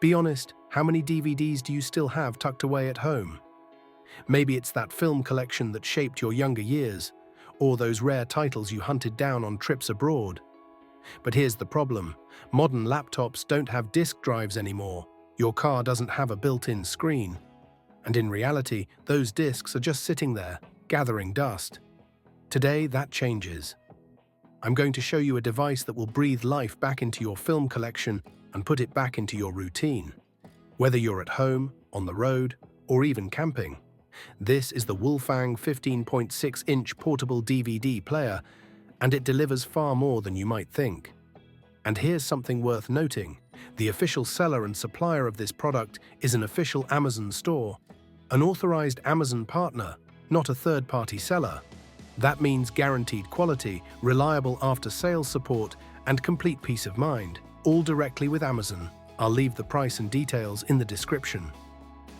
Be honest, how many DVDs do you still have tucked away at home? Maybe it's that film collection that shaped your younger years, or those rare titles you hunted down on trips abroad. But here's the problem. Modern laptops don't have disk drives anymore. Your car doesn't have a built-in screen. And in reality, those disks are just sitting there, gathering dust. Today, that changes. I'm going to show you a device that will breathe life back into your film collection and put it back into your routine. Whether you're at home, on the road, or even camping. This is the WOLFANG 15.6-inch portable DVD player, and it delivers far more than you might think. And here's something worth noting. The official seller and supplier of this product is an official Amazon store, an authorized Amazon partner, not a third-party seller. That means guaranteed quality, reliable after-sales support, and complete peace of mind, all directly with Amazon. I'll leave the price and details in the description.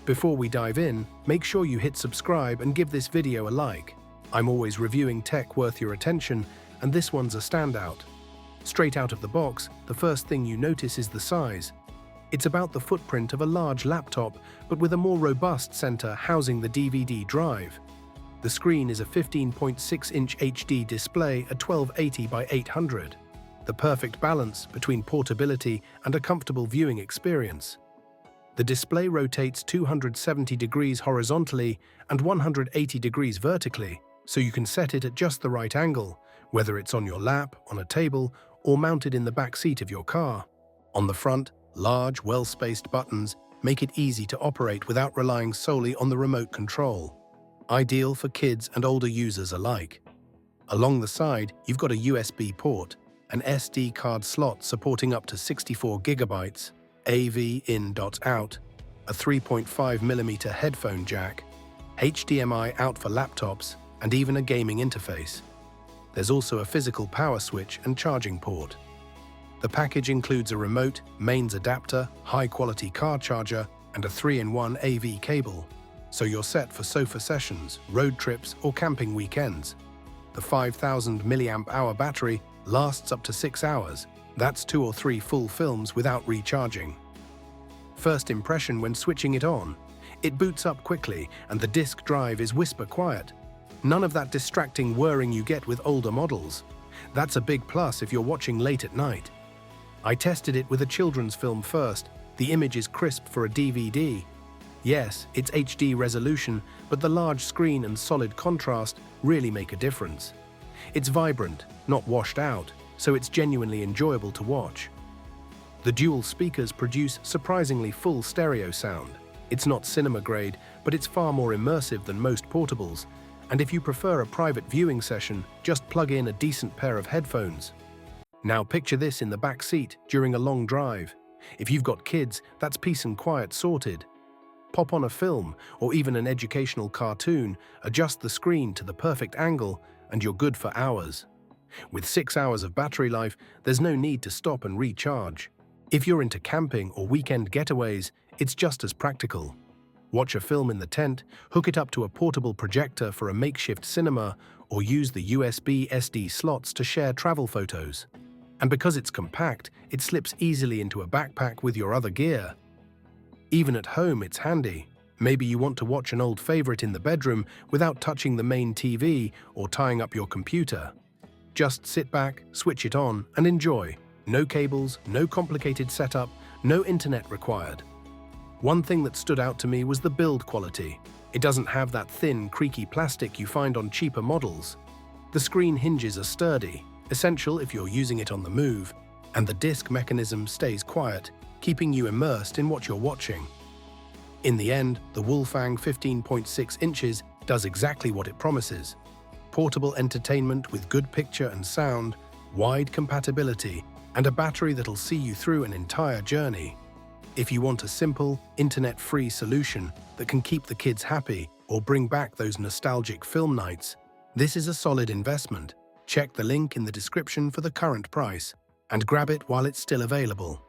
Before we dive in, make sure you hit subscribe and give this video a like. I'm always reviewing tech worth your attention, and this one's a standout. Straight out of the box, the first thing you notice is the size. It's about the footprint of a large laptop, but with a more robust center housing the DVD drive. The screen is a 15.6-inch HD display at 1280 by 800. The perfect balance between portability and a comfortable viewing experience. The display rotates 270 degrees horizontally and 180 degrees vertically, so you can set it at just the right angle, whether it's on your lap, on a table, or mounted in the back seat of your car. On the front, large, well-spaced buttons make it easy to operate without relying solely on the remote control. Ideal for kids and older users alike. Along the side, you've got a USB port, an SD card slot supporting up to 64 gigabytes, AV in.out, a 3.5mm headphone jack, HDMI out for laptops, and even a gaming interface. There's also a physical power switch and charging port. The package includes a remote, mains adapter, high-quality car charger, and a 3-in-1 AV cable, so you're set for sofa sessions, road trips, or camping weekends. The 5,000 mAh battery lasts up to 6 hours. That's 2 or 3 full films without recharging. First impression when switching it on. It boots up quickly, and the disk drive is whisper quiet. None of that distracting whirring you get with older models. That's a big plus if you're watching late at night. I tested it with a children's film first. The image is crisp for a DVD. Yes, it's HD resolution, but the large screen and solid contrast really make a difference. It's vibrant, not washed out, so it's genuinely enjoyable to watch. The dual speakers produce surprisingly full stereo sound. It's not cinema grade, but it's far more immersive than most portables. And if you prefer a private viewing session, just plug in a decent pair of headphones. Now picture this in the back seat during a long drive. If you've got kids, that's peace and quiet sorted. Pop on a film or even an educational cartoon, adjust the screen to the perfect angle, and you're good for hours. With 6 hours of battery life, there's no need to stop and recharge. If you're into camping or weekend getaways, it's just as practical. Watch a film in the tent, hook it up to a portable projector for a makeshift cinema, or use the USB SD slots to share travel photos. And because it's compact, it slips easily into a backpack with your other gear. Even at home, it's handy. Maybe you want to watch an old favorite in the bedroom without touching the main TV or tying up your computer. Just sit back, switch it on, and enjoy. No cables, no complicated setup, no internet required. One thing that stood out to me was the build quality. It doesn't have that thin, creaky plastic you find on cheaper models. The screen hinges are sturdy, essential if you're using it on the move, and the disc mechanism stays quiet, keeping you immersed in what you're watching. In the end, the WOLFANG 15.6 inches does exactly what it promises. Portable entertainment with good picture and sound, wide compatibility, and a battery that'll see you through an entire journey. If you want a simple, internet-free solution that can keep the kids happy or bring back those nostalgic film nights, this is a solid investment. Check the link in the description for the current price and grab it while it's still available.